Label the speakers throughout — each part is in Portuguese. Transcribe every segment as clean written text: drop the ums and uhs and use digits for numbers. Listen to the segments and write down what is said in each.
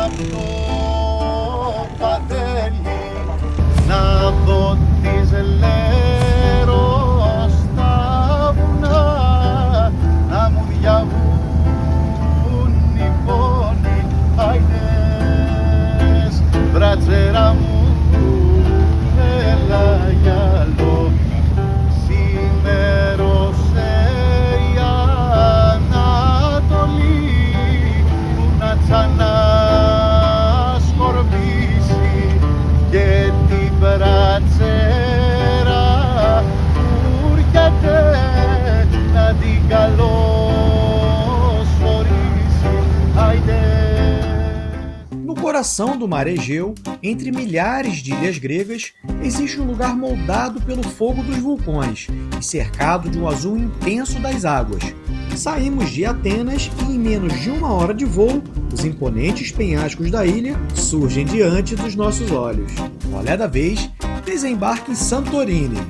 Speaker 1: το πατέλι να δω τις λέρος στα βουνά να μου διαβούν οι πόνοι αηδές βρατσέρα μου έλα γυαλό σήμερωσε η Ανατολή που να ξανασκορπίσει και την βρατσέρα που έρχεται να την καλωσορίσει. Άιντε.
Speaker 2: No coração do mar Egeu, entre milhares de ilhas gregas, existe um lugar moldado pelo fogo dos vulcões e cercado de um azul intenso das águas. Saímos de Atenas e em menos de 1 hora de voo, os imponentes penhascos da ilha surgem diante dos nossos olhos. Olé da vez, desembarque em Santorini.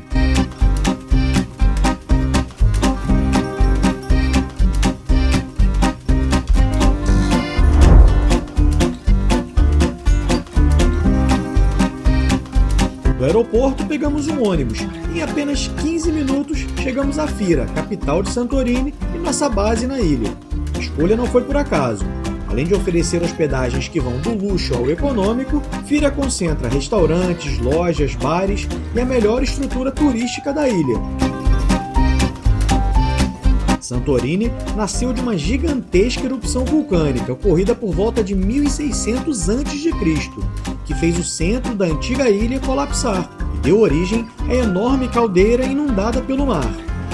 Speaker 2: Do aeroporto, pegamos um ônibus e em apenas 15 minutos chegamos a Fira, capital de Santorini e nossa base na ilha. A escolha não foi por acaso. Além de oferecer hospedagens que vão do luxo ao econômico, Fira concentra restaurantes, lojas, bares e a melhor estrutura turística da ilha. Santorini nasceu de uma gigantesca erupção vulcânica ocorrida por volta de 1600 a.C., que fez o centro da antiga ilha colapsar e deu origem à enorme caldeira inundada pelo mar.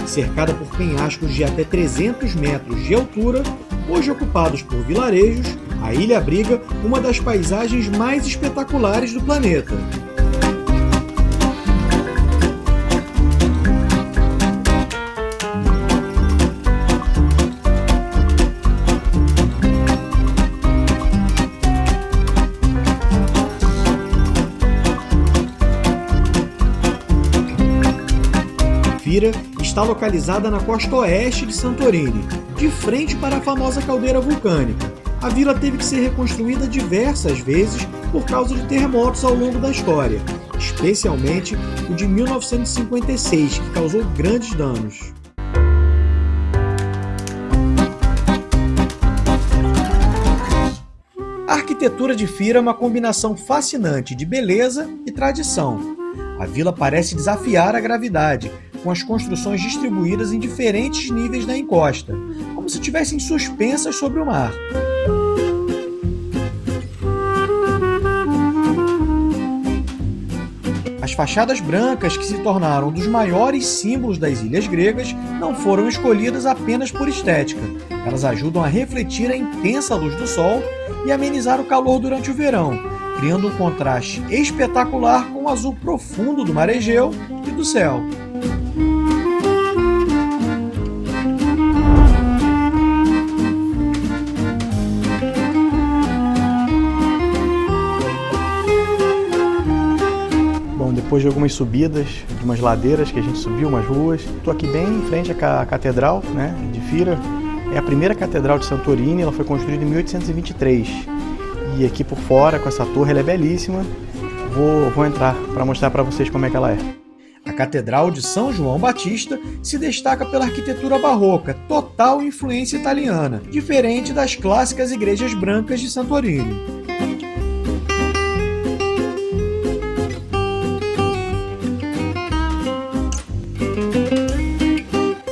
Speaker 2: Cercada por penhascos de até 300 metros de altura, hoje ocupados por vilarejos, a ilha abriga uma das paisagens mais espetaculares do planeta. Fira está localizada na costa oeste de Santorini, de frente para a famosa caldeira vulcânica. A vila teve que ser reconstruída diversas vezes por causa de terremotos ao longo da história, especialmente o de 1956, que causou grandes danos. A arquitetura de Fira é uma combinação fascinante de beleza e tradição. A vila parece desafiar a gravidade, com as construções distribuídas em diferentes níveis da encosta, como se estivessem suspensas sobre o mar. As fachadas brancas, que se tornaram um dos maiores símbolos das ilhas gregas, não foram escolhidas apenas por estética. Elas ajudam a refletir a intensa luz do sol e amenizar o calor durante o verão, criando um contraste espetacular com o azul profundo do mar Egeu e do céu. Depois de algumas subidas, de umas ladeiras que a gente subiu, umas ruas. Estou aqui bem em frente à catedral, né, de Fira. É a primeira catedral de Santorini, ela foi construída em 1823. E aqui por fora, com essa torre, ela é belíssima. Vou entrar para mostrar para vocês como é que ela é. A Catedral de São João Batista se destaca pela arquitetura barroca, total influência italiana, diferente das clássicas igrejas brancas de Santorini.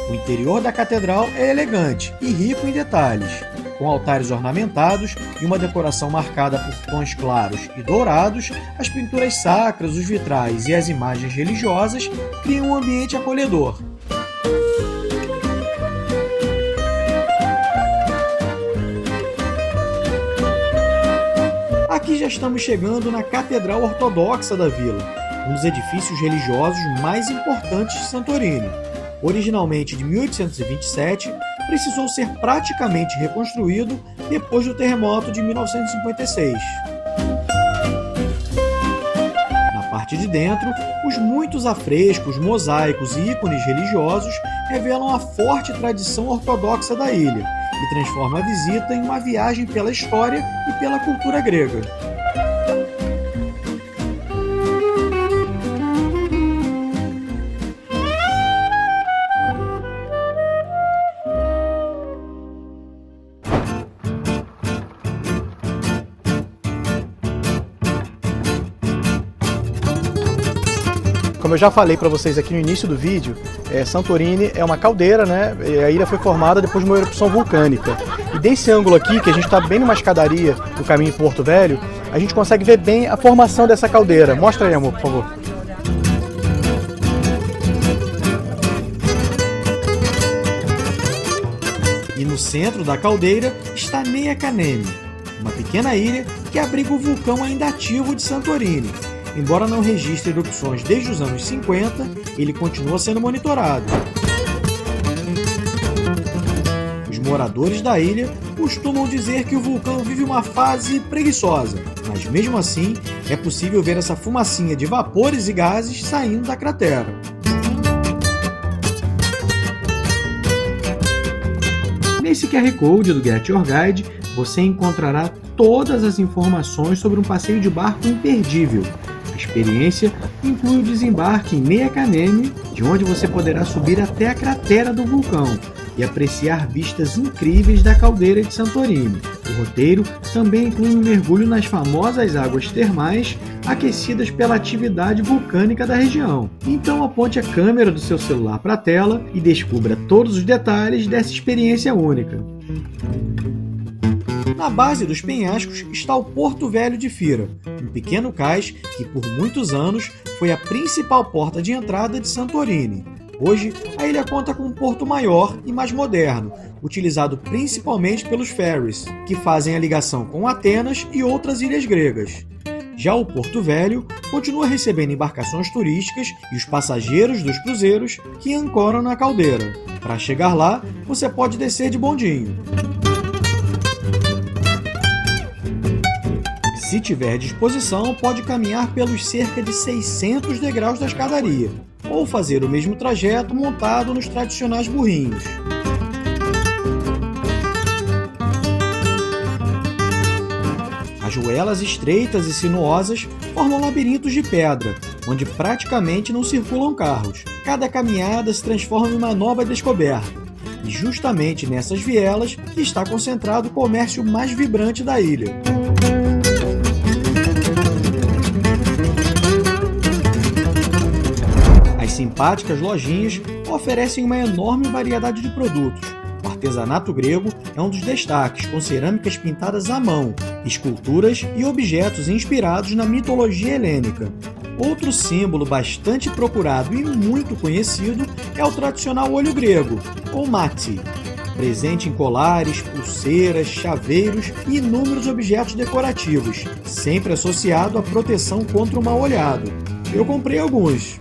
Speaker 2: O interior da catedral é elegante e rico em detalhes, com altares ornamentados e uma decoração marcada por tons claros e dourados. As pinturas sacras, os vitrais e as imagens religiosas criam um ambiente acolhedor. Aqui já estamos chegando na Catedral Ortodoxa da vila, um dos edifícios religiosos mais importantes de Santorini. Originalmente de 1827, precisou ser praticamente reconstruído depois do terremoto de 1956. Na parte de dentro, os muitos afrescos, mosaicos e ícones religiosos revelam a forte tradição ortodoxa da ilha e transforma a visita em uma viagem pela história e pela cultura grega.
Speaker 3: Como eu já falei para vocês aqui no início do vídeo, Santorini é uma caldeira, né? A ilha foi formada depois de uma erupção vulcânica. E desse ângulo aqui, que a gente está bem numa escadaria do caminho Porto Velho, a gente consegue ver bem a formação dessa caldeira. Mostra aí, amor, por favor.
Speaker 2: E no centro da caldeira está Nea Kanemi, uma pequena ilha que abriga o vulcão ainda ativo de Santorini. Embora não registre erupções desde os anos 50, ele continua sendo monitorado. Os moradores da ilha costumam dizer que o vulcão vive uma fase preguiçosa, mas mesmo assim é possível ver essa fumacinha de vapores e gases saindo da cratera. Nesse QR Code do Get Your Guide, você encontrará todas as informações sobre um passeio de barco imperdível. A experiência inclui o desembarque em Nea Kanemi, de onde você poderá subir até a cratera do vulcão e apreciar vistas incríveis da caldeira de Santorini. O roteiro também inclui um mergulho nas famosas águas termais aquecidas pela atividade vulcânica da região. Então aponte a câmera do seu celular para a tela e descubra todos os detalhes dessa experiência única. Na base dos penhascos está o Porto Velho de Fira, um pequeno cais que por muitos anos foi a principal porta de entrada de Santorini. Hoje, a ilha conta com um porto maior e mais moderno, utilizado principalmente pelos ferries, que fazem a ligação com Atenas e outras ilhas gregas. Já o Porto Velho continua recebendo embarcações turísticas e os passageiros dos cruzeiros que ancoram na caldeira. Para chegar lá, você pode descer de bondinho. Se tiver disposição, pode caminhar pelos cerca de 600 degraus da escadaria, ou fazer o mesmo trajeto montado nos tradicionais burrinhos. As ruelas estreitas e sinuosas formam labirintos de pedra, onde praticamente não circulam carros. Cada caminhada se transforma em uma nova descoberta, e justamente nessas vielas que está concentrado o comércio mais vibrante da ilha. As simpáticas lojinhas oferecem uma enorme variedade de produtos. O artesanato grego é um dos destaques, com cerâmicas pintadas à mão, esculturas e objetos inspirados na mitologia helênica. Outro símbolo bastante procurado e muito conhecido é o tradicional olho grego, ou mati, presente em colares, pulseiras, chaveiros e inúmeros objetos decorativos, sempre associado à proteção contra o mal-olhado. Eu comprei alguns.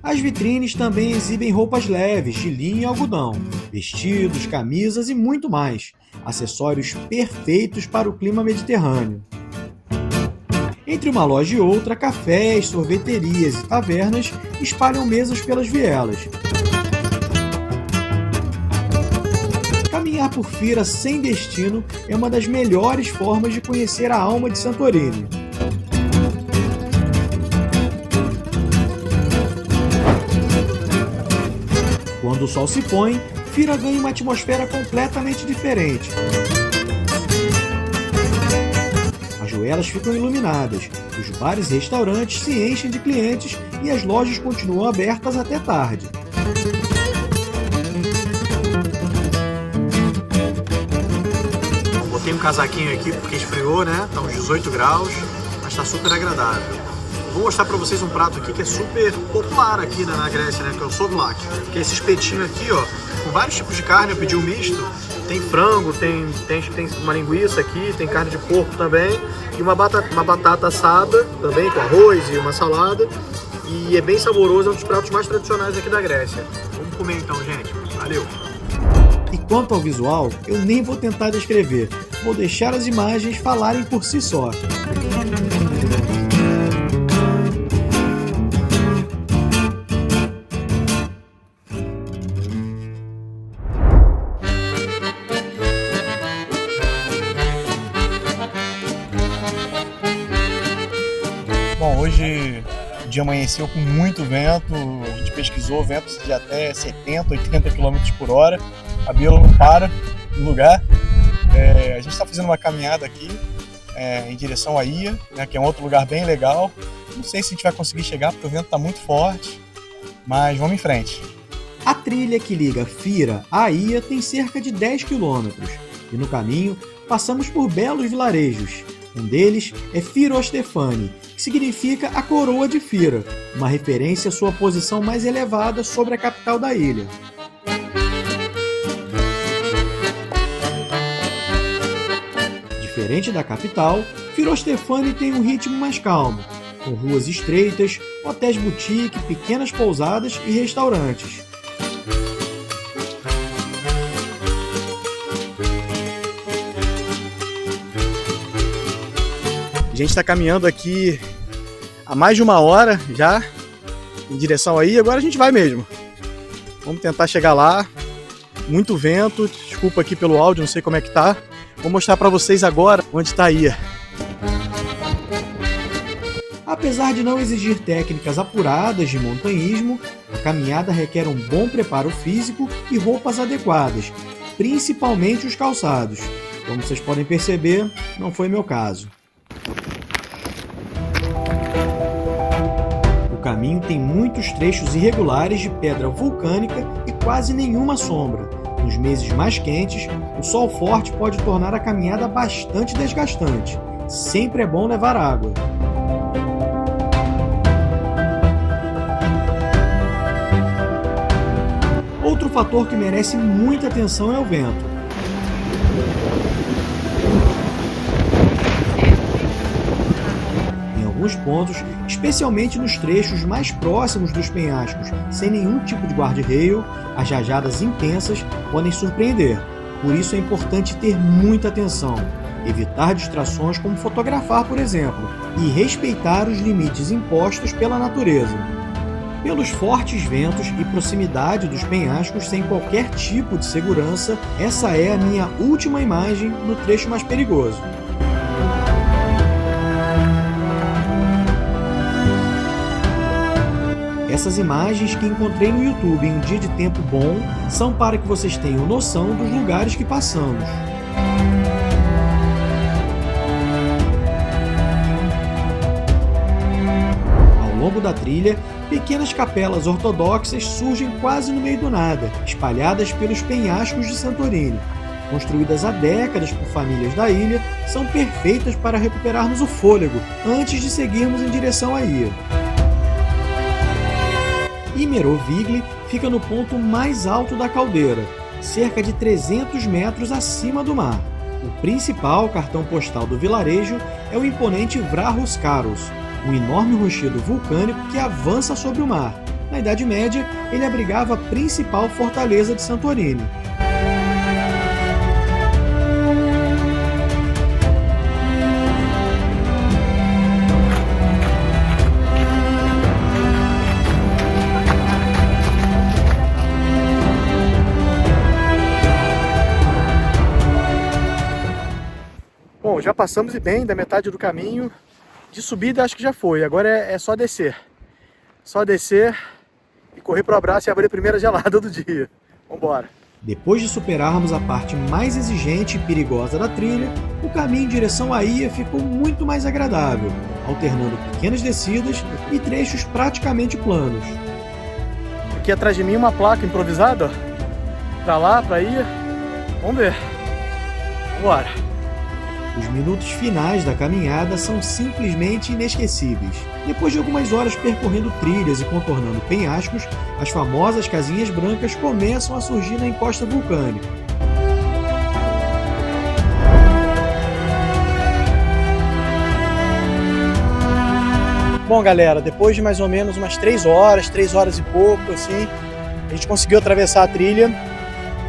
Speaker 2: As vitrines também exibem roupas leves de linho e algodão, vestidos, camisas e muito mais, acessórios perfeitos para o clima mediterrâneo. Entre uma loja e outra, cafés, sorveterias e tavernas espalham mesas pelas vielas. Caminhar por Fira sem destino é uma das melhores formas de conhecer a alma de Santorini. Quando o sol se põe, Fira ganha uma atmosfera completamente diferente. As ruelas ficam iluminadas, os bares e restaurantes se enchem de clientes e as lojas continuam abertas até tarde. Botei um casaquinho aqui porque esfriou, né? Tá uns 18 graus, mas tá super agradável. Vou mostrar pra vocês um prato aqui que é super popular aqui, né, na Grécia, né? Que é o souvlaki, que é esse espetinho aqui, ó, com vários tipos de carne. Eu pedi um misto, tem frango, tem uma linguiça aqui, tem carne de porco também, e uma batata assada também, com arroz e uma salada. E é bem saboroso, é um dos pratos mais tradicionais aqui da Grécia. Vamos comer então, gente. Valeu! E quanto ao visual, eu nem vou tentar descrever, vou deixar as imagens falarem por si só.
Speaker 3: dia amanheceu com muito vento, a gente pesquisou ventos de até 70, 80 km por hora. A Bíola não para no lugar. A gente está fazendo uma caminhada aqui em direção à Ia, né, que é um outro lugar bem legal. Não sei se a gente vai conseguir chegar porque o vento está muito forte, mas vamos em frente.
Speaker 2: A trilha que liga Fira à Ia tem cerca de 10 km e no caminho passamos por belos vilarejos. Um deles é Firostefani, que significa a coroa de Fira, uma referência à sua posição mais elevada sobre a capital da ilha. Diferente da capital, Firostefani tem um ritmo mais calmo, com ruas estreitas, hotéis boutique, pequenas pousadas e restaurantes.
Speaker 3: A gente está caminhando aqui há mais de 1 hora já em direção aí, agora a gente vai mesmo. Vamos tentar chegar lá. Muito vento, desculpa aqui pelo áudio, não sei como é que tá. Vou mostrar para vocês agora onde está a Ia.
Speaker 2: Apesar de não exigir técnicas apuradas de montanhismo, a caminhada requer um bom preparo físico e roupas adequadas, principalmente os calçados. Como vocês podem perceber, não foi meu caso. O caminho tem muitos trechos irregulares de pedra vulcânica e quase nenhuma sombra. Nos meses mais quentes, o sol forte pode tornar a caminhada bastante desgastante. Sempre é bom levar água. Outro fator que merece muita atenção é o vento. Em alguns pontos, especialmente nos trechos mais próximos dos penhascos, sem nenhum tipo de guarda-reio, as rajadas intensas podem surpreender. Por isso é importante ter muita atenção, evitar distrações como fotografar, por exemplo, e respeitar os limites impostos pela natureza. Pelos fortes ventos e proximidade dos penhascos sem qualquer tipo de segurança, essa é a minha última imagem no trecho mais perigoso. Essas imagens que encontrei no YouTube em um dia de tempo bom são para que vocês tenham noção dos lugares que passamos. Ao longo da trilha, pequenas capelas ortodoxas surgem quase no meio do nada, espalhadas pelos penhascos de Santorini. Construídas há décadas por famílias da ilha, são perfeitas para recuperarmos o fôlego antes de seguirmos em direção à Ia. Imerovigli fica no ponto mais alto da caldeira, cerca de 300 metros acima do mar. O principal cartão postal do vilarejo é o imponente Vrahos Karos, um enorme rochedo vulcânico que avança sobre o mar. Na Idade Média, ele abrigava a principal fortaleza de Santorini.
Speaker 3: Bom, já passamos e bem da metade do caminho. De subida acho que já foi, agora é só descer. Só descer e correr pro abraço e abrir a primeira gelada do dia. Vambora!
Speaker 2: Depois de superarmos a parte mais exigente e perigosa da trilha, o caminho em direção à Ia ficou muito mais agradável, alternando pequenas descidas e trechos praticamente planos.
Speaker 3: Aqui atrás de mim uma placa improvisada, ó. Pra lá, pra Ia. Vamos ver. Vambora!
Speaker 2: Os minutos finais da caminhada são simplesmente inesquecíveis. Depois de algumas horas percorrendo trilhas e contornando penhascos, as famosas casinhas brancas começam a surgir na encosta vulcânica.
Speaker 3: Bom, galera, depois de mais ou menos umas 3 horas e pouco, assim, a gente conseguiu atravessar a trilha.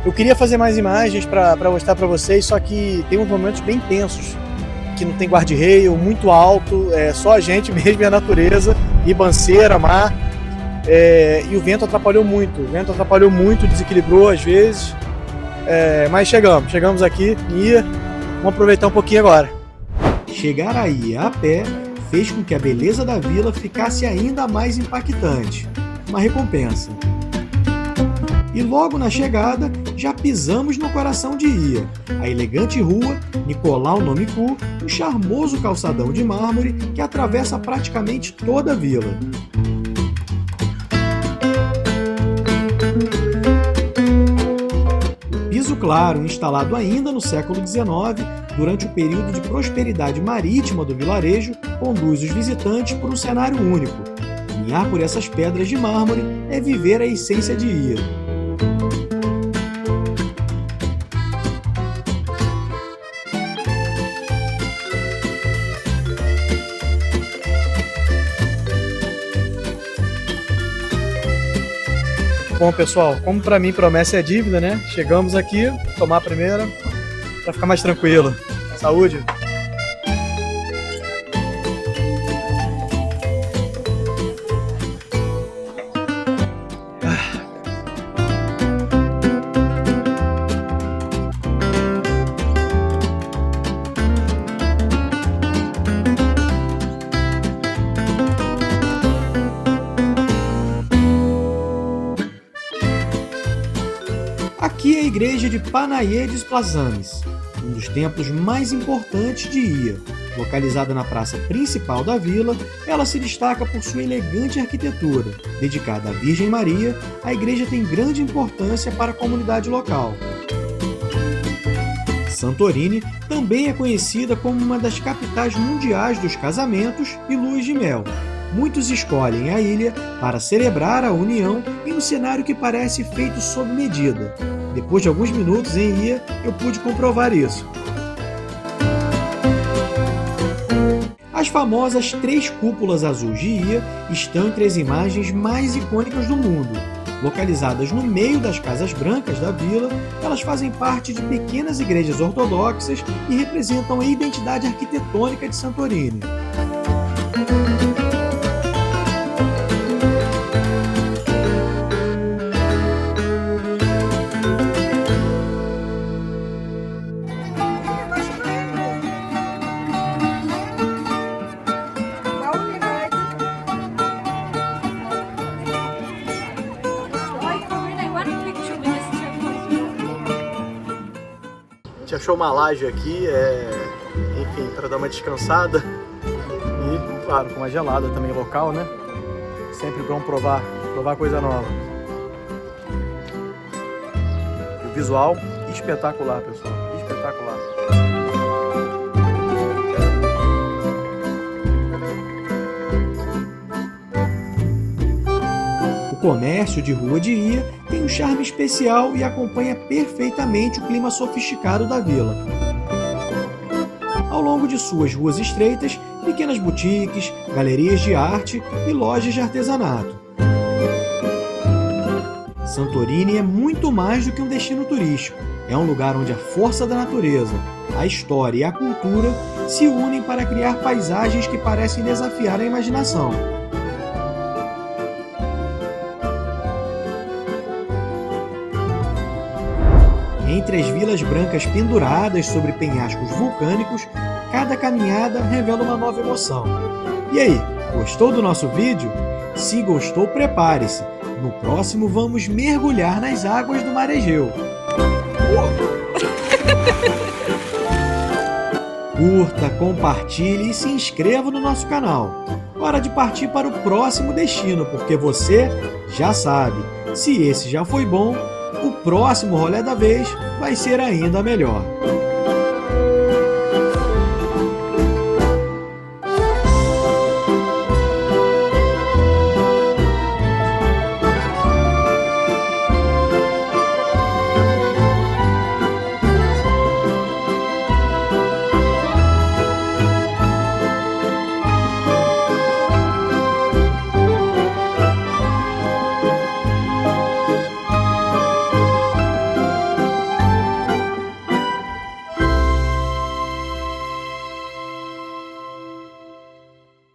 Speaker 3: Eu queria fazer mais imagens para mostrar para vocês, só que tem uns momentos bem tensos, que não tem guarda-reio, muito alto, só a gente mesmo e a natureza, ribanceira, mar, e o vento atrapalhou muito, desequilibrou às vezes, mas chegamos aqui e vamos aproveitar um pouquinho agora.
Speaker 2: Chegar à Ia a pé
Speaker 3: fez com que a beleza da vila ficasse ainda mais impactante. Uma recompensa. E logo na chegada, já pisamos no coração de Ia, a elegante rua Nicolau Nomicu, um charmoso calçadão de mármore que atravessa praticamente toda a vila. O piso claro, instalado ainda no século XIX, durante o período de prosperidade marítima do vilarejo, conduz os visitantes por um cenário único. Caminhar por essas pedras de mármore é viver a essência de Ia.
Speaker 2: Bom, pessoal, como para mim promessa é dívida, né? Chegamos aqui, tomar a primeira para ficar mais tranquilo. Saúde!
Speaker 3: Aqui é a igreja de Panaiedes Plazanes, um dos templos mais importantes de Ia. Localizada na praça principal da vila, ela se destaca por sua elegante arquitetura. Dedicada à Virgem Maria, a igreja tem grande importância para a comunidade local. Santorini também é conhecida como uma das capitais mundiais dos casamentos e luas de mel. Muitos escolhem a ilha para celebrar a união em um cenário que parece feito sob medida. Depois de alguns minutos em Ia, eu pude comprovar isso. As famosas 3 cúpulas azuis de Ia estão entre as imagens mais icônicas do mundo. Localizadas no meio das casas brancas da vila, elas fazem parte de pequenas igrejas ortodoxas e representam a identidade arquitetônica de Santorini.
Speaker 2: A gente achou uma laje aqui, enfim, para dar uma descansada e, claro, com uma gelada também local, né? Sempre bom provar coisa nova. O visual espetacular, pessoal, espetacular.
Speaker 3: O comércio de rua de Ia tem um charme especial e acompanha perfeitamente o clima sofisticado da vila. Ao longo de suas ruas estreitas, pequenas boutiques, galerias de arte e lojas de artesanato. Santorini é muito mais do que um destino turístico. É um lugar onde a força da natureza, a história e a cultura se unem para criar paisagens que parecem desafiar a imaginação. Entre as vilas brancas penduradas sobre penhascos vulcânicos, cada caminhada revela uma nova emoção. E aí, gostou do nosso vídeo? Se gostou, prepare-se! No próximo vamos mergulhar nas águas do Mar Egeu. Curta, compartilhe e se inscreva no nosso canal. Hora de partir para o próximo destino, porque você já sabe, se esse já foi bom, o próximo rolê da vez vai ser ainda melhor.